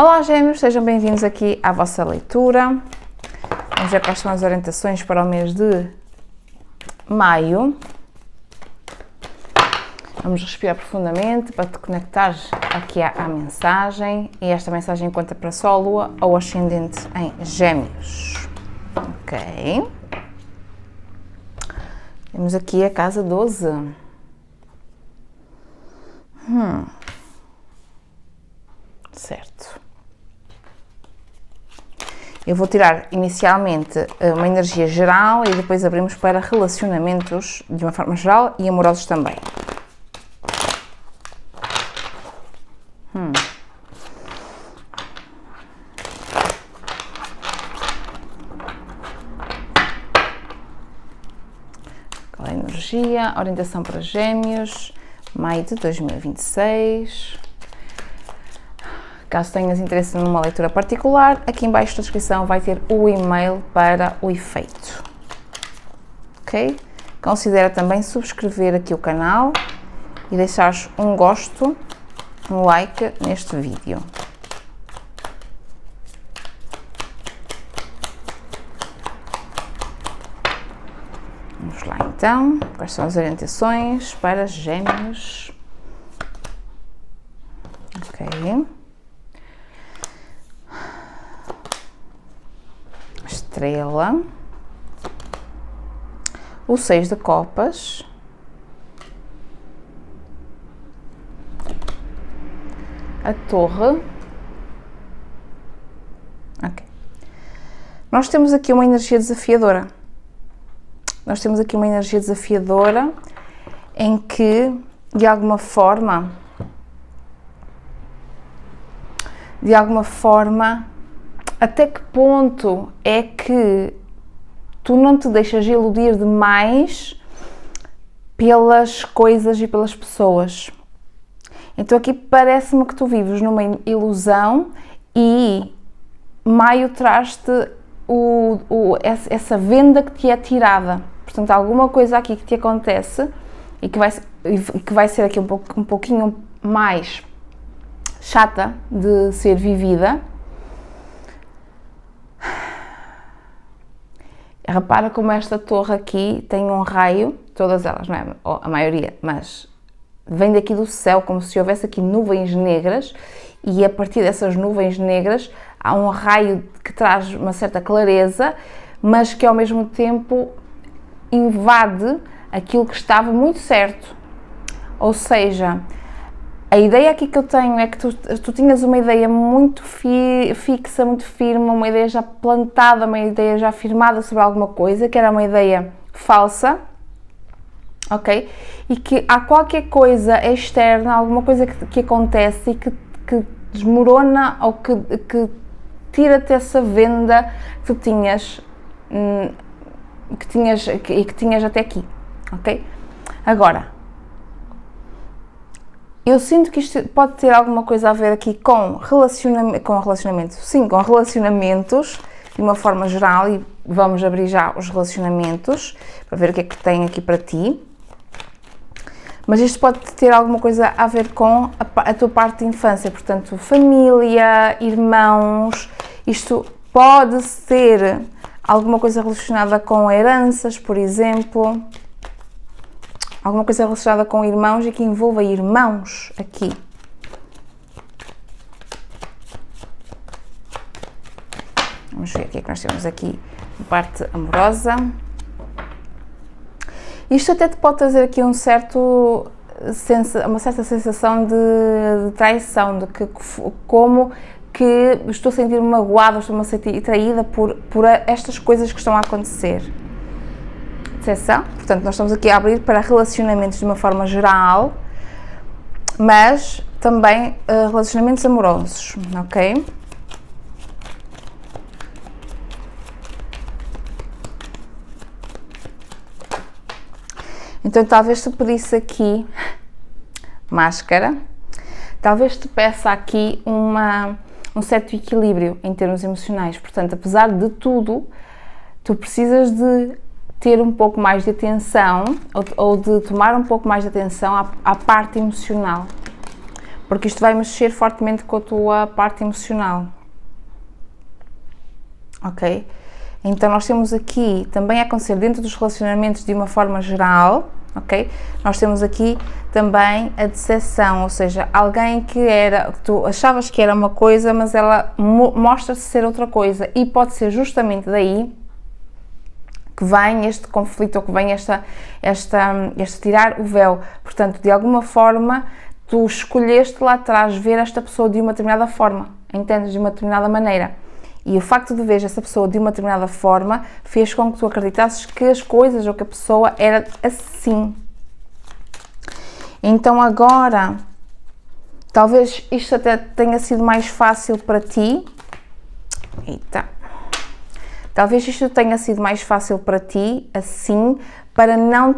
Olá Gêmeos, sejam bem-vindos aqui à vossa leitura. Vamos ver quais são as orientações para o mês de maio. Vamos respirar profundamente para te conectar aqui à mensagem. E esta mensagem conta para Sol, Lua ou Ascendente em Gêmeos. Ok. Temos aqui a casa 12. Certo. Eu vou tirar inicialmente uma energia geral e depois abrimos para relacionamentos de uma forma geral e amorosos também. Qual é a energia? Orientação para Gêmeos, maio de 2026. Caso tenhas interesse numa leitura particular, aqui em baixo da descrição vai ter o e-mail para o efeito. Ok? Considera também subscrever aqui o canal e deixares um gosto, um like neste vídeo. Vamos lá então, quais são as orientações para Gêmeos? Ok. Estrela, o 6 de copas, a torre. Ok. Nós temos aqui uma energia desafiadora. Em que, de alguma forma, até que ponto é que tu não te deixas iludir demais pelas coisas e pelas pessoas? Então aqui parece-me que tu vives numa ilusão e maio traz-te essa venda que te é tirada. Portanto, há alguma coisa aqui que te acontece e que vai ser aqui um pouquinho mais chata de ser vivida. Repara como esta torre aqui tem um raio, todas elas, não é? A maioria, mas vem daqui do céu, como se houvesse aqui nuvens negras, e a partir dessas nuvens negras há um raio que traz uma certa clareza, mas que ao mesmo tempo invade aquilo que estava muito certo. Ou seja, a ideia aqui que eu tenho é que tu tinhas uma ideia muito fixa, muito firme, uma ideia já plantada, uma ideia já firmada sobre alguma coisa, que era uma ideia falsa, ok? E que há qualquer coisa externa, alguma coisa que acontece e que desmorona ou que tira-te essa venda que tu tinhas, que tinhas até aqui, ok? Agora, eu sinto que isto pode ter alguma coisa a ver aqui com relacionamentos, de uma forma geral, e vamos abrir já os relacionamentos para ver o que é que tem aqui para ti. Mas isto pode ter alguma coisa a ver com a tua parte de infância, portanto, família, irmãos. Isto pode ser alguma coisa relacionada com heranças, por exemplo. Alguma coisa relacionada com irmãos e que envolva irmãos aqui. Vamos ver o que é que nós temos aqui na parte amorosa. Isto até te pode trazer aqui uma certa sensação de traição, de que como que estou a sentir-me magoada, estou-me a sentir traída por estas coisas que estão a acontecer. Decepção. Portanto, nós estamos aqui a abrir para relacionamentos de uma forma geral, mas também relacionamentos amorosos, ok? Então, talvez te pedisse aqui máscara, talvez te peça aqui um certo equilíbrio em termos emocionais. Portanto, apesar de tudo, tu precisas de ter um pouco mais de atenção ou de tomar um pouco mais de atenção à parte emocional, porque isto vai mexer fortemente com a tua parte emocional, ok? Então nós temos aqui, também a acontecer dentro dos relacionamentos de uma forma geral, ok? Nós temos aqui também a decepção, ou seja, alguém que tu achavas que era uma coisa, mas ela mostra-se ser outra coisa, e pode ser justamente daí que vem este conflito, ou que vem este tirar o véu. Portanto, de alguma forma, tu escolheste lá atrás ver esta pessoa de uma determinada forma, entendes? De uma determinada maneira. E o facto de ver essa pessoa de uma determinada forma fez com que tu acreditasses que as coisas ou que a pessoa era assim. Então agora, talvez isto até tenha sido mais fácil para ti. Eita. Talvez isto tenha sido mais fácil para ti, assim, para não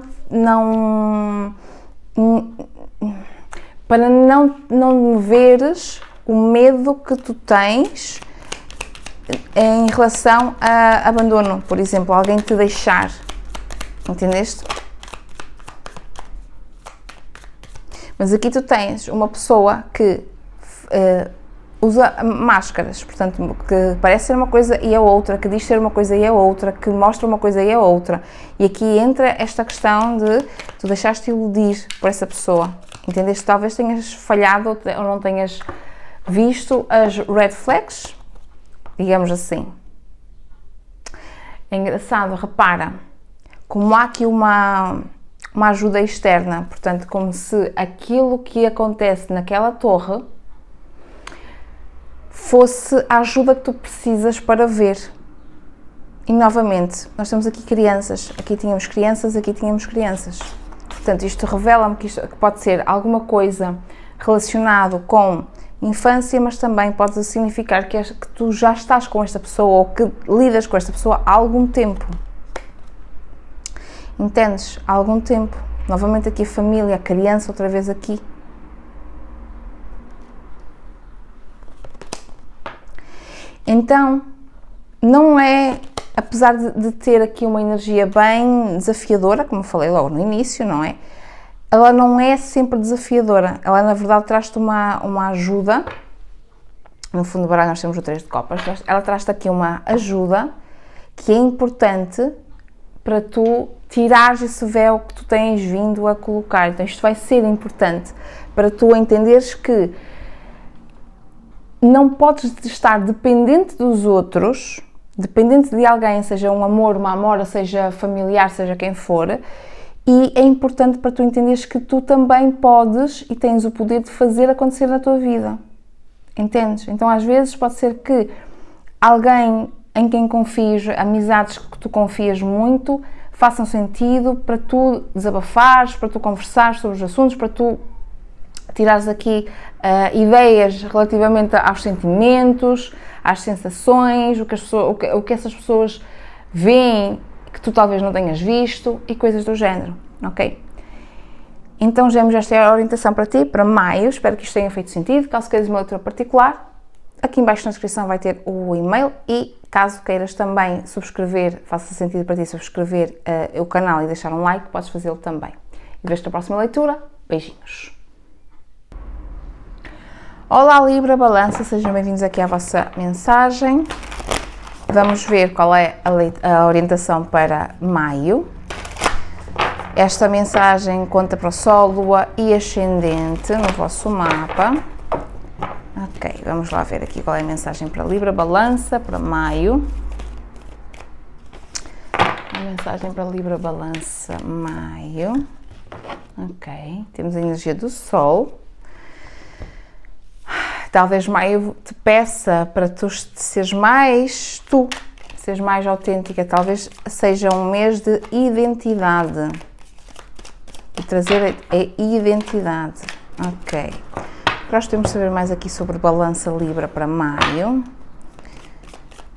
veres o medo que tu tens em relação a abandono, por exemplo, alguém te deixar, entendeste? Mas aqui tu tens uma pessoa que usa máscaras, portanto, que parece ser uma coisa e é outra, que diz ser uma coisa e é outra, que mostra uma coisa e é outra. E aqui entra esta questão de tu deixaste iludir por essa pessoa, entendeste? Talvez tenhas falhado ou não tenhas visto as red flags, digamos assim. É engraçado, repara, como há aqui uma ajuda externa, portanto, como se aquilo que acontece naquela torre fosse a ajuda que tu precisas para ver. E novamente, nós temos aqui crianças, aqui tínhamos crianças, aqui tínhamos crianças. Portanto, isto revela-me que pode ser alguma coisa relacionado com infância, mas também pode significar que tu já estás com esta pessoa ou que lidas com esta pessoa há algum tempo. Entendes? Há algum tempo. Novamente aqui a família, a criança, outra vez aqui. Então, não é, apesar de ter aqui uma energia bem desafiadora, como falei logo no início, não é? Ela não é sempre desafiadora, ela na verdade traz-te uma ajuda. No fundo do baralho nós temos o 3 de copas, ela traz-te aqui uma ajuda que é importante para tu tirares esse véu que tu tens vindo a colocar. Então isto vai ser importante para tu entenderes que não podes estar dependente dos outros, dependente de alguém, seja um amor, uma amora, seja familiar, seja quem for, e é importante para tu entenderes que tu também podes e tens o poder de fazer acontecer na tua vida. Entendes? Então às vezes pode ser que alguém em quem confies, amizades que tu confias muito, façam sentido para tu desabafares, para tu conversares sobre os assuntos, para tu tirares aqui ideias relativamente aos sentimentos, às sensações, o que essas pessoas veem que tu talvez não tenhas visto e coisas do género, ok? Então, Gêmeos, esta é a orientação para ti, para maio. Espero que isto tenha feito sentido. Caso queiras uma leitura particular, aqui em baixo na descrição vai ter o e-mail e caso queiras também subscrever, faça sentido para ti subscrever o canal e deixar um like, podes fazê-lo também. E vejo-te na próxima leitura. Beijinhos! Olá Libra, Balança, sejam bem-vindos aqui à vossa mensagem. Vamos ver qual é a orientação para maio. Esta mensagem conta para o Sol, Lua e Ascendente no vosso mapa. Ok, vamos lá ver aqui qual é a mensagem para Libra, Balança, para maio. A mensagem para Libra, Balança, maio. Ok, temos a energia do Sol. Talvez maio te peça para tu seres mais tu, seres mais autêntica. Talvez seja um mês de identidade. De trazer a identidade. Ok. Nós temos de saber mais aqui sobre Balança Libra para maio.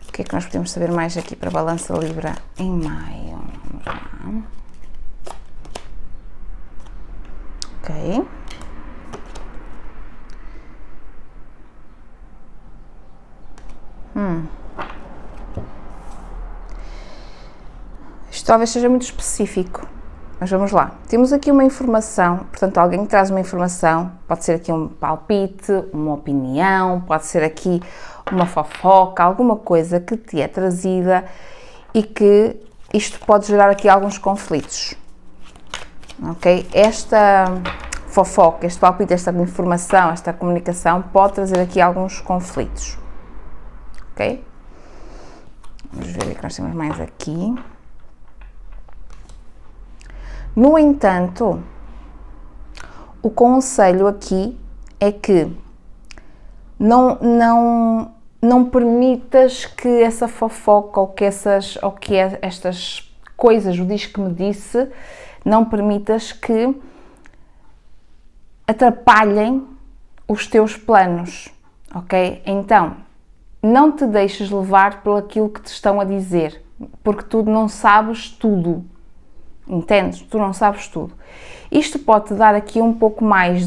O que é que nós podemos saber mais aqui para Balança Libra em maio? Vamos lá. Ok. Isto talvez seja muito específico, Mas vamos lá. Temos aqui uma informação, portanto, alguém que traz uma informação, pode ser aqui um palpite, uma opinião, pode ser aqui uma fofoca, alguma coisa que te é trazida e que isto pode gerar aqui alguns conflitos. Ok? Esta fofoca, este palpite, esta informação, esta comunicação pode trazer aqui alguns conflitos. Ok? Vamos ver o que nós temos mais aqui. No entanto, o conselho aqui é que não permitas que essa fofoca ou que estas coisas, o diz que me disse, não permitas que atrapalhem os teus planos, ok? Então, não te deixes levar por aquilo que te estão a dizer, porque tu não sabes tudo. Entendes? Tu não sabes tudo. Isto pode-te dar aqui um pouco mais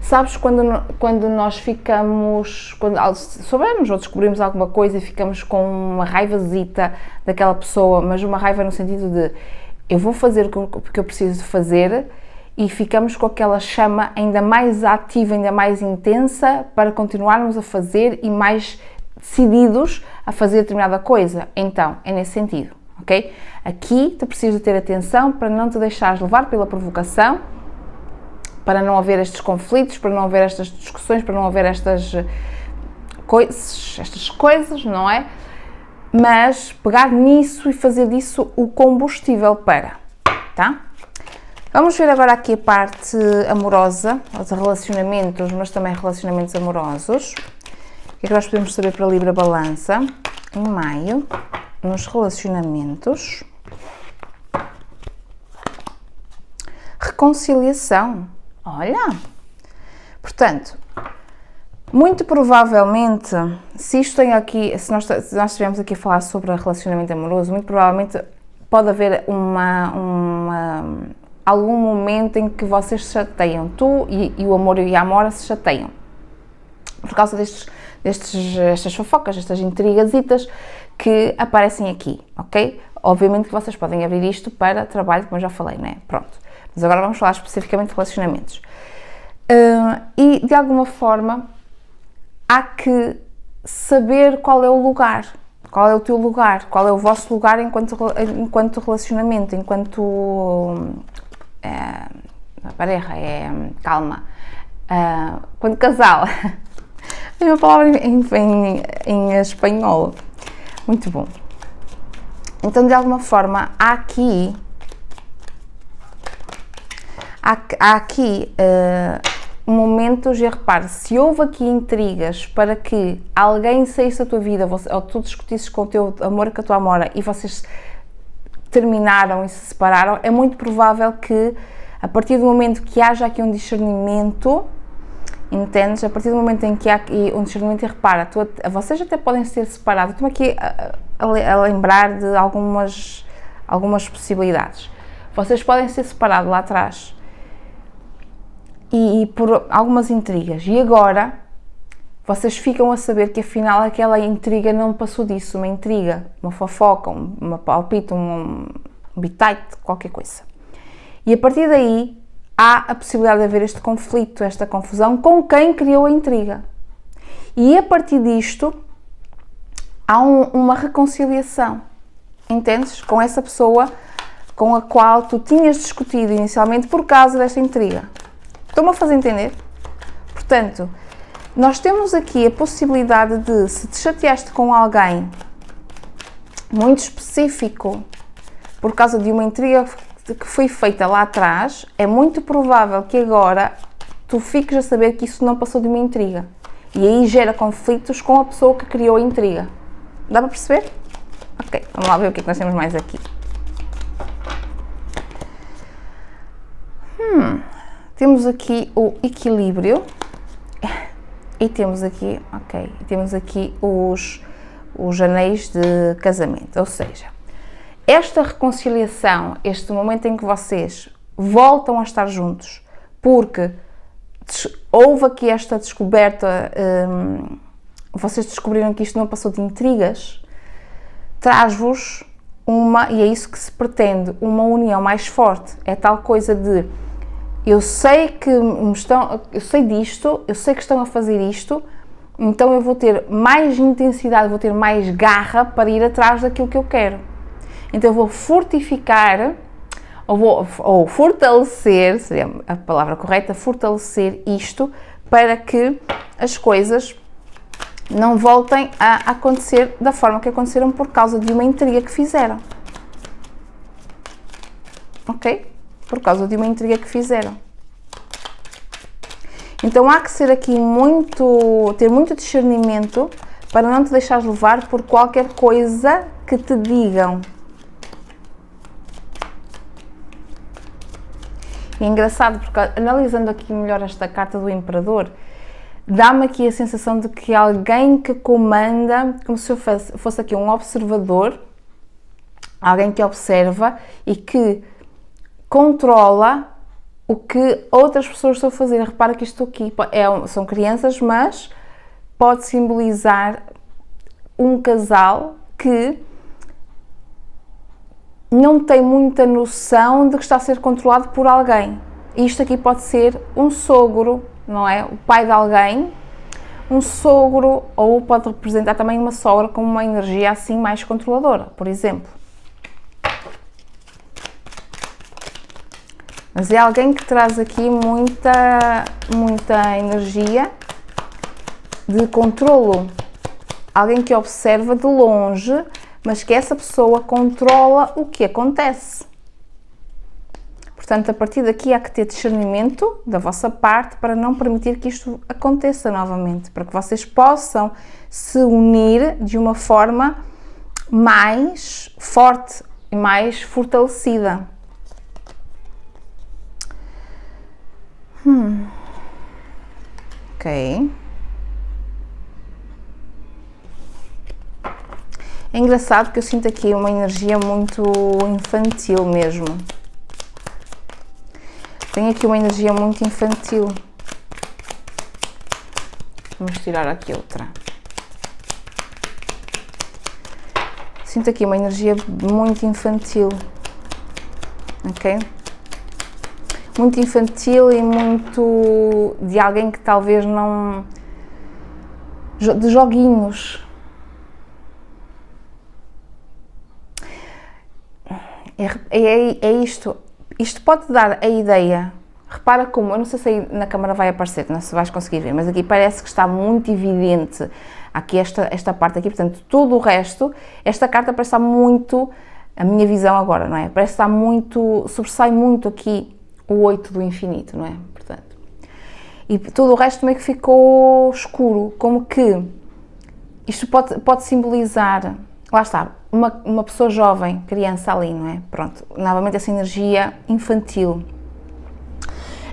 sabes quando nós ficamos, quando soubermos ou descobrimos alguma coisa e ficamos com uma raivazita daquela pessoa, mas uma raiva no sentido de eu vou fazer o que eu preciso de fazer e ficamos com aquela chama ainda mais ativa, ainda mais intensa para continuarmos a fazer e mais decididos a fazer determinada coisa. Então, é nesse sentido, ok? Aqui tu precisas ter atenção para não te deixares levar pela provocação, para não haver estes conflitos, para não haver estas discussões, para não haver estas coisas, não é? Mas pegar nisso e fazer disso o combustível para, tá? Vamos ver agora aqui a parte amorosa, os relacionamentos, mas também relacionamentos amorosos. O que é que nós podemos saber para a Libra Balança em maio, nos relacionamentos? Reconciliação. Olha! Portanto, muito provavelmente, se nós estivermos aqui a falar sobre relacionamento amoroso, muito provavelmente pode haver algum momento em que vocês se chateiam, tu e o amor e a Amora se chateiam, por causa destas fofocas, estas intrigasitas que aparecem aqui, ok? Obviamente que vocês podem abrir isto para trabalho, como eu já falei, não é? Pronto. Mas agora vamos falar especificamente de relacionamentos. E, de alguma forma, há que saber qual é o lugar, qual é o teu lugar, qual é o vosso lugar enquanto relacionamento, enquanto pareja, calma, quando casal. É uma palavra em espanhol. Muito bom. Então, de alguma forma, há aqui momentos, e repare, se houve aqui intrigas para que alguém saísse da tua vida, ou tu discutisses com o teu amor e com a tua amora e vocês terminaram e se separaram, é muito provável que a partir do momento que haja aqui um discernimento, entendes? A partir do momento em que há aqui um discernimento, e repara, vocês até podem ser separados. Estou aqui a lembrar de algumas possibilidades. Vocês podem ser separados lá atrás e por algumas intrigas, e agora vocês ficam a saber que afinal aquela intriga não passou disso, uma intriga, uma fofoca, uma palpite, um bitite, qualquer coisa. E a partir daí há a possibilidade de haver este conflito, esta confusão com quem criou a intriga. E a partir disto há uma reconciliação, entendes? Com essa pessoa com a qual tu tinhas discutido inicialmente por causa desta intriga. Estou-me a fazer entender? Portanto, nós temos aqui a possibilidade de, se te chateaste com alguém muito específico por causa de uma intriga que foi feita lá atrás, é muito provável que agora tu fiques a saber que isso não passou de uma intriga. E aí gera conflitos com a pessoa que criou a intriga. Dá para perceber? Ok, vamos lá ver o que é que nós temos mais aqui. Temos aqui o equilíbrio e temos aqui, os anéis de casamento, ou seja, esta reconciliação, este momento em que vocês voltam a estar juntos, porque houve aqui esta descoberta, vocês descobriram que isto não passou de intrigas, traz-vos e é isso que se pretende, uma união mais forte. É tal coisa de, eu sei que eu sei disto, eu sei que estão a fazer isto, então eu vou ter mais intensidade, vou ter mais garra para ir atrás daquilo que eu quero. Então eu vou fortificar, ou fortalecer, seria a palavra correta, fortalecer isto para que as coisas não voltem a acontecer da forma que aconteceram por causa de uma intriga que fizeram. Ok? Por causa de uma intriga que fizeram. Então há que ser aqui ter muito discernimento para não te deixares levar por qualquer coisa que te digam. E é engraçado porque, analisando aqui melhor esta carta do Imperador, dá-me aqui a sensação de que alguém que comanda, como se eu fosse aqui um observador, alguém que observa e que controla o que outras pessoas estão a fazer. Repara que isto aqui são crianças, mas pode simbolizar um casal que não tem muita noção de que está a ser controlado por alguém. Isto aqui pode ser um sogro, não é? O pai de alguém, um sogro, ou pode representar também uma sogra com uma energia assim mais controladora, por exemplo. Mas é alguém que traz aqui muita energia de controlo. Alguém que observa de longe, mas que essa pessoa controla o que acontece. Portanto, a partir daqui há que ter discernimento da vossa parte para não permitir que isto aconteça novamente, para que vocês possam se unir de uma forma mais forte e mais fortalecida. Ok. É engraçado que eu sinto aqui uma energia muito infantil mesmo. Tenho aqui uma energia muito infantil. Vamos tirar aqui outra. Sinto aqui uma energia muito infantil. Ok? Muito infantil e muito de alguém que talvez não... de joguinhos. É isto. Isto pode dar a ideia. Repara como, eu não sei se aí na câmara vai aparecer, não sei se vais conseguir ver, mas aqui parece que está muito evidente aqui esta parte aqui, portanto, todo o resto, esta carta parece estar muito, a minha visão agora, não é? Parece estar muito, sobressai muito aqui o 8 do infinito, não é? Portanto, e todo o resto meio que ficou escuro, como que isto pode simbolizar, lá está, uma pessoa jovem, criança ali, não é? Pronto, novamente essa energia infantil.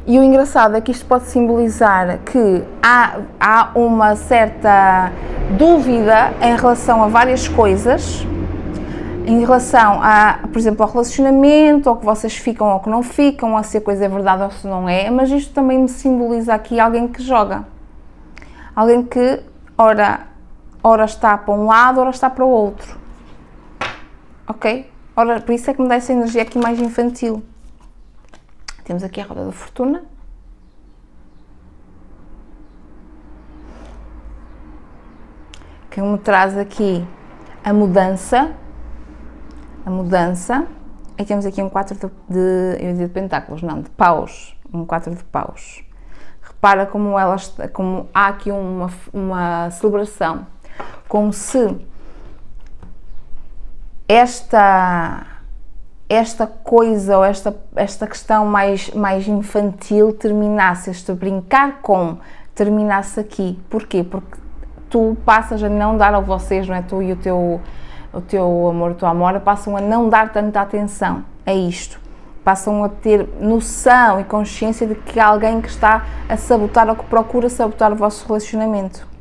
E o engraçado é que isto pode simbolizar que há uma certa dúvida em relação a várias coisas, em relação por exemplo, ao relacionamento, ao que vocês ficam ou que não ficam, a se a coisa é verdade ou se não é, mas isto também me simboliza aqui alguém que joga. Alguém que, ora está para um lado, ora está para o outro. Ok? Ora, por isso é que me dá essa energia aqui mais infantil. Temos aqui a roda da fortuna. Que me traz aqui a mudança. A mudança. E temos aqui um 4 eu ia dizer de pentáculos, não, de paus. Um 4 de paus. Repara como há aqui uma celebração. Como se esta coisa ou esta questão mais infantil terminasse, este brincar com terminasse aqui. Porquê? Porque tu passas a não dar a vocês, não é? Tu e o teu amor, a tua amora passam a não dar tanta atenção a isto. Passam a ter noção e consciência de que há alguém que está a sabotar ou que procura sabotar o vosso relacionamento.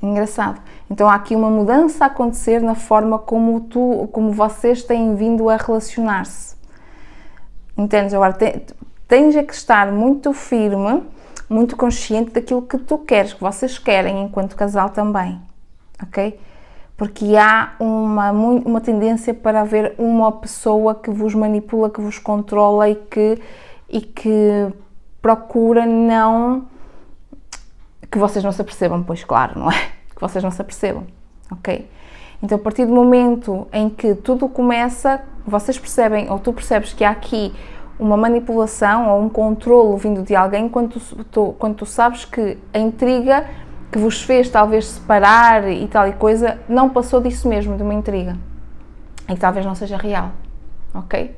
Engraçado. Então há aqui uma mudança a acontecer na forma como vocês têm vindo a relacionar-se. Entendes? Agora tens é que estar muito firme, muito consciente daquilo que tu queres, que vocês querem enquanto casal também. Ok? porque há uma tendência para haver uma pessoa que vos manipula, que vos controla e que procura que vocês não se apercebam, pois claro, não é? Que vocês não se apercebam, ok? Então, a partir do momento em que tudo começa, vocês percebem, ou tu percebes que há aqui uma manipulação ou um controlo vindo de alguém, quando tu sabes que a intriga que vos fez talvez separar e tal e coisa, não passou disso mesmo, de uma intriga. E que talvez não seja real, ok?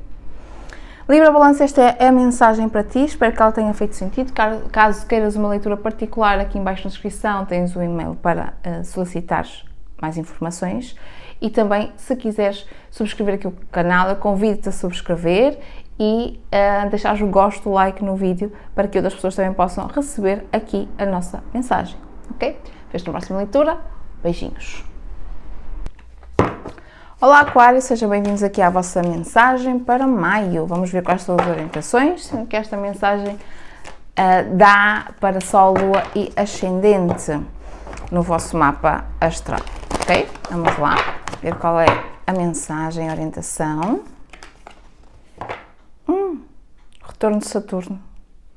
Libra Balança, esta é a mensagem para ti, espero que ela tenha feito sentido. Caso queiras uma leitura particular, aqui em baixo na descrição tens o e-mail para solicitares mais informações, e também, se quiseres subscrever aqui o canal, eu convido-te a subscrever e deixares o gosto, o like no vídeo, para que outras pessoas também possam receber aqui a nossa mensagem, ok? Vejo-te na próxima leitura, beijinhos! Olá Aquário, sejam bem-vindos aqui à vossa mensagem para maio. Vamos ver quais são as orientações, sendo que esta mensagem dá para Sol, Lua e Ascendente no vosso mapa astral, ok? Vamos lá ver qual é a mensagem, a orientação. Retorno de Saturno,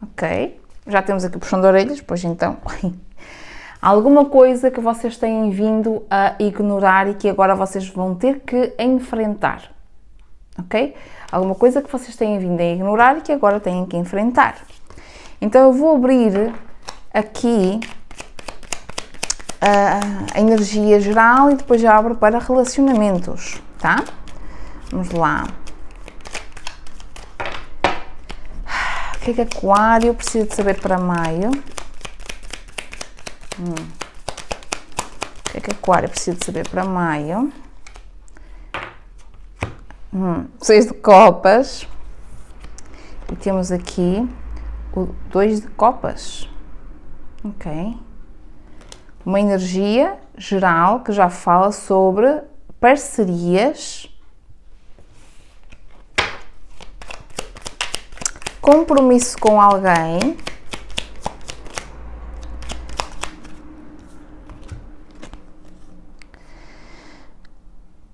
ok? Já temos aqui o puxão de orelhas, pois então... Alguma coisa que vocês têm vindo a ignorar e que agora vocês vão ter que enfrentar, ok? Alguma coisa que vocês têm vindo a ignorar e que agora têm que enfrentar. Então eu vou abrir aqui a energia geral e depois já abro para relacionamentos, tá? Vamos lá. O que é que Aquário precisa de saber para maio? O que é que Aquário precisa de saber para maio? 6 de copas. E temos aqui o 2 de copas. Ok. Uma energia geral que já fala sobre parcerias, compromisso com alguém,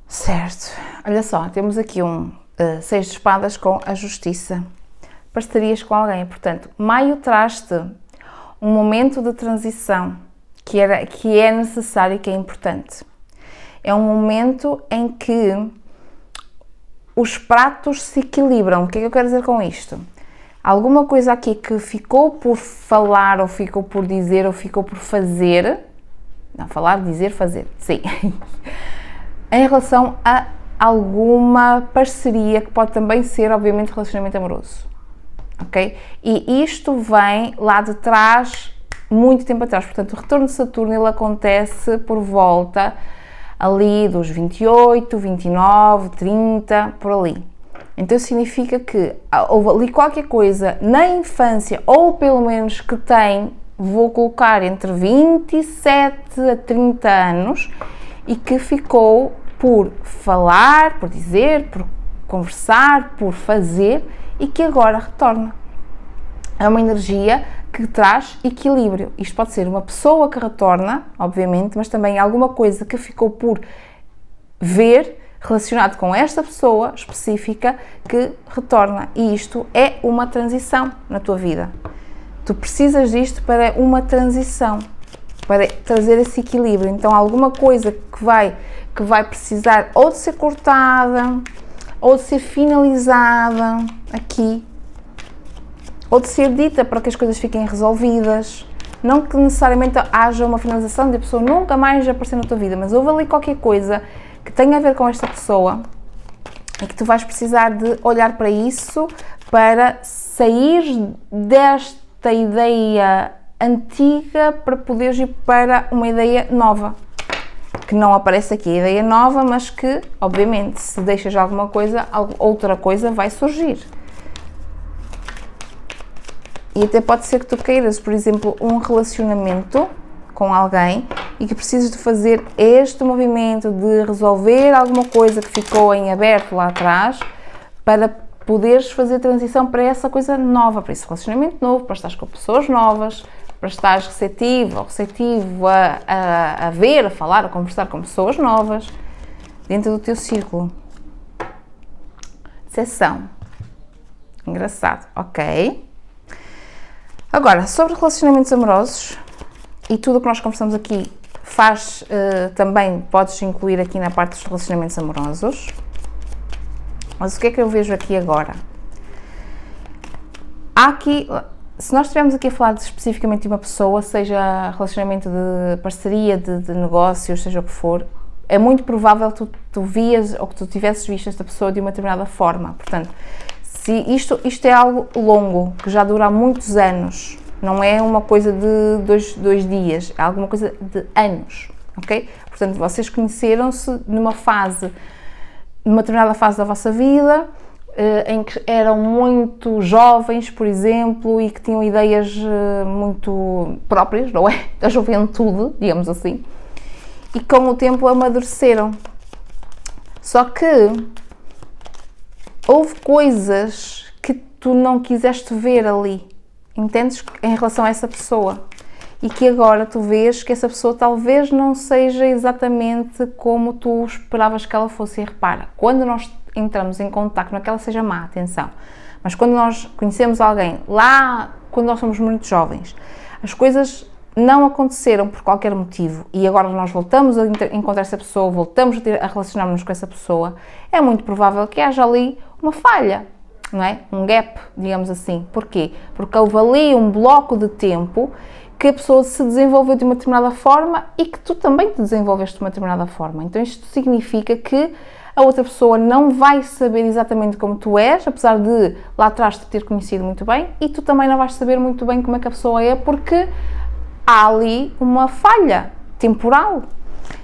certo. Olha só, temos aqui um 6 de espadas com a justiça, parcerias com alguém. Portanto, maio traz-te um momento de transição que é necessário e que é importante. É um momento em que os pratos se equilibram. O que é que eu quero dizer com isto? Alguma coisa aqui que ficou por falar, ou ficou por dizer, ou ficou por fazer, não, falar, dizer, fazer, sim, em relação a alguma parceria que pode também ser, obviamente, relacionamento amoroso, ok? E isto vem lá de trás, muito tempo atrás. Portanto, o retorno de Saturno, ele acontece por volta ali dos 28, 29, 30, por ali. Então significa que houve ali qualquer coisa na infância, ou pelo menos que tem, vou colocar entre 27 a 30 anos, e que ficou por falar, por dizer, por conversar, por fazer, e que agora retorna. É uma energia que traz equilíbrio. Isto pode ser uma pessoa que retorna, obviamente, mas também alguma coisa que ficou por ver relacionado com esta pessoa específica que retorna. E isto é uma transição na tua vida. Tu precisas disto para uma transição, para trazer esse equilíbrio. Então, alguma coisa que vai precisar ou de ser cortada, ou de ser finalizada aqui, ou de ser dita para que as coisas fiquem resolvidas. Não que necessariamente haja uma finalização de a pessoa nunca mais aparecer na tua vida, mas houve ali qualquer coisa que tenha a ver com esta pessoa e que tu vais precisar de olhar para isso para sair desta ideia antiga para poderes ir para uma ideia nova. Que não aparece aqui a ideia nova, mas que, obviamente, se deixas alguma coisa, outra coisa vai surgir. E até pode ser que tu queiras, por exemplo, um relacionamento com alguém e que precisas de fazer este movimento de resolver alguma coisa que ficou em aberto lá atrás para poderes fazer a transição para essa coisa nova, para esse relacionamento novo, para estar com pessoas novas, para estares receptivo ou receptivo a ver, a falar, a conversar com pessoas novas dentro do teu círculo. Decepção. Engraçado, ok. Agora, sobre relacionamentos amorosos e tudo o que nós conversamos aqui também podes incluir aqui na parte dos relacionamentos amorosos. Mas o que é que eu vejo aqui agora? Há aqui, se nós estivermos aqui a falar especificamente de uma pessoa, seja relacionamento de parceria, de negócios, seja o que for, é muito provável que tu vias ou que tu tivesses visto esta pessoa de uma determinada forma. Portanto, se isto é algo longo, que já dura há muitos anos, não é uma coisa de dois dias, é alguma coisa de anos, ok? Portanto, vocês conheceram-se numa determinada fase da vossa vida, em que eram muito jovens, por exemplo, e que tinham ideias muito próprias, não é? Da juventude, digamos assim, e com o tempo amadureceram. Só que houve coisas que tu não quiseste ver ali, entendes? Em relação a essa pessoa. E que agora tu vês que essa pessoa talvez não seja exatamente como tu esperavas que ela fosse. E repara, quando nós entramos em contacto, não é que ela seja má, atenção, mas quando nós conhecemos alguém, lá quando nós somos muito jovens, as coisas não aconteceram por qualquer motivo e agora nós voltamos a encontrar essa pessoa, voltamos a relacionar-nos com essa pessoa, é muito provável que haja ali uma falha, não é? Um gap, digamos assim. Porquê? Porque houve ali um bloco de tempo que a pessoa se desenvolveu de uma determinada forma e que tu também te desenvolveste de uma determinada forma. Então isto significa que a outra pessoa não vai saber exatamente como tu és, apesar de lá atrás te ter conhecido muito bem, e tu também não vais saber muito bem como é que a pessoa é, porque há ali uma falha temporal.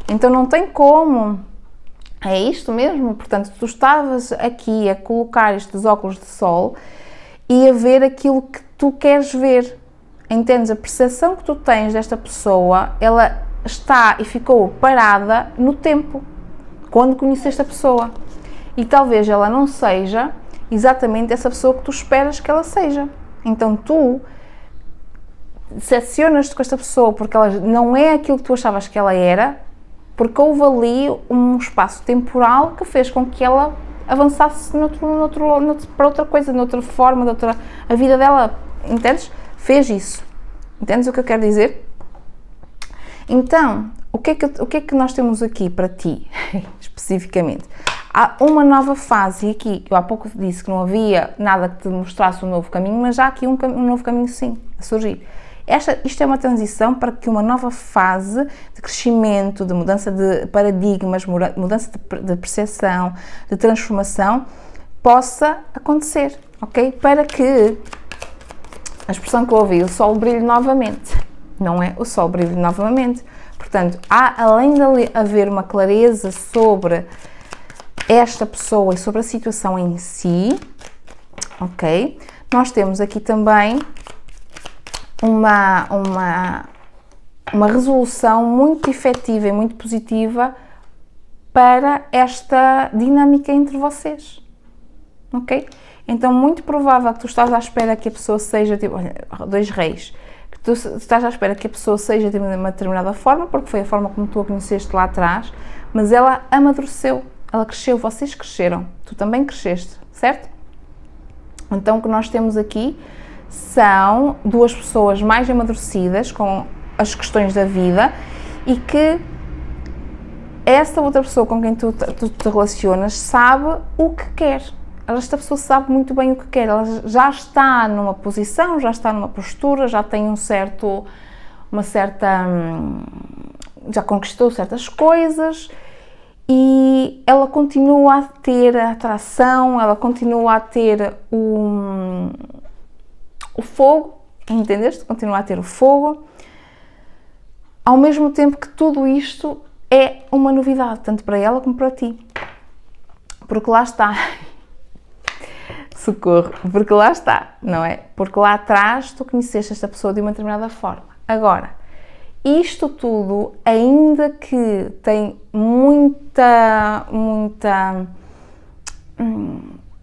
Então não tem como. É isto mesmo. Portanto, tu estavas aqui a colocar estes óculos de sol e a ver aquilo que tu queres ver. Entendes? A percepção que tu tens desta pessoa, ela está e ficou parada no tempo, quando conheceste a pessoa. E talvez ela não seja exatamente essa pessoa que tu esperas que ela seja. Então tu decepcionas-te com esta pessoa porque ela não é aquilo que tu achavas que ela era, porque houve ali um espaço temporal que fez com que ela avançasse para outra coisa, de outra forma, a vida dela, entendes? Fez isso. Entendes o que eu quero dizer? Então, o que é que nós temos aqui para ti, especificamente? Há uma nova fase, e aqui, eu há pouco disse que não havia nada que te mostrasse um novo caminho, mas já há aqui um novo caminho sim, a surgir. Isto é uma transição para que uma nova fase de crescimento, de mudança de paradigmas, mudança de percepção, de transformação, possa acontecer, ok? Para que a expressão que eu ouvi, o sol brilhe novamente, não é o sol brilhe novamente. Portanto, além de haver uma clareza sobre esta pessoa e sobre a situação em si, ok? Nós temos aqui também uma resolução muito efetiva e muito positiva para esta dinâmica entre vocês, ok? Então, muito provável que tu estás à espera que a pessoa seja, tipo, olha, dois reis, que tu estás à espera que a pessoa seja de uma determinada forma, porque foi a forma como tu a conheceste lá atrás, mas ela amadureceu, ela cresceu, vocês cresceram, tu também cresceste, certo? Então, o que nós temos aqui são duas pessoas mais amadurecidas com as questões da vida e que essa outra pessoa com quem tu te relacionas sabe o que quer. Esta pessoa sabe muito bem o que quer, ela já está numa posição, já está numa postura, já tem já conquistou certas coisas e ela continua a ter a atração, ela continua a ter o fogo, entendeste? Continua a ter o fogo, ao mesmo tempo que tudo isto é uma novidade, tanto para ela como para ti, porque lá está, socorro, porque lá está, não é? Porque lá atrás tu conheceste esta pessoa de uma determinada forma. Agora, isto tudo, ainda que tem muita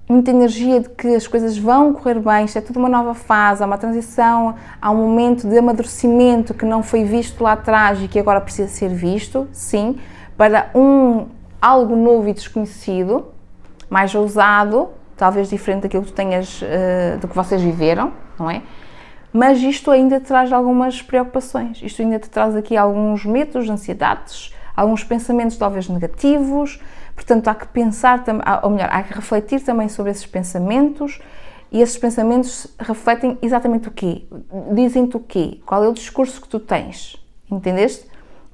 muita energia de que as coisas vão correr bem, isto é tudo uma nova fase, há uma transição, há um momento de amadurecimento que não foi visto lá atrás e que agora precisa ser visto, sim, para algo novo e desconhecido, mais ousado, talvez diferente daquilo que tu tenhas, do que vocês viveram, não é? Mas isto ainda te traz algumas preocupações, isto ainda te traz aqui alguns medos, ansiedades, alguns pensamentos talvez negativos, portanto há que pensar, ou melhor, há que refletir também sobre esses pensamentos, e esses pensamentos refletem exatamente o quê? Dizem-te o quê? Qual é o discurso que tu tens? Entendeste?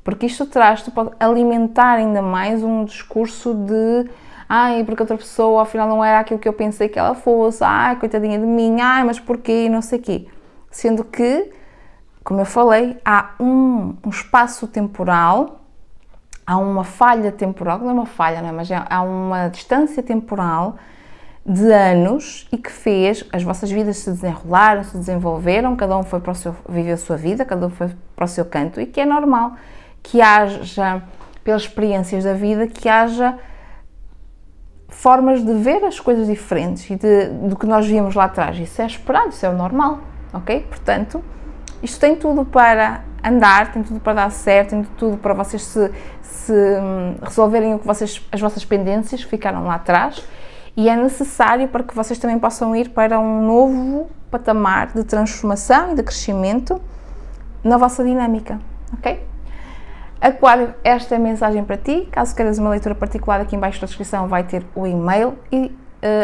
Porque isto pode alimentar ainda mais um discurso de ai, porque outra pessoa afinal não era aquilo que eu pensei que ela fosse, ai, coitadinha de mim, ai, mas porquê, não sei o quê. Sendo que, como eu falei, há um espaço temporal, há uma falha temporal, não é uma falha, não é? Mas há uma distância temporal de anos e que fez as vossas vidas se desenrolaram, se desenvolveram, cada um foi para viver a sua vida, cada um foi para o seu canto, e que é normal que haja, pelas experiências da vida, que haja formas de ver as coisas diferentes e do que nós víamos lá atrás. Isso é esperado, isso é o normal, ok? Portanto, isto tem tudo para andar, tem tudo para dar certo, tem tudo para vocês se resolverem as vossas pendências que ficaram lá atrás, e é necessário para que vocês também possam ir para um novo patamar de transformação e de crescimento na vossa dinâmica, ok? Aquário, esta é a mensagem para ti. Caso queiras uma leitura particular, aqui em baixo da descrição vai ter o e-mail, e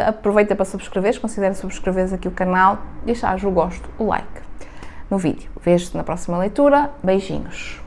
aproveita para subscreveres, considera subscreveres aqui o canal, deixares o gosto, o like no vídeo. Vejo-te na próxima leitura, beijinhos!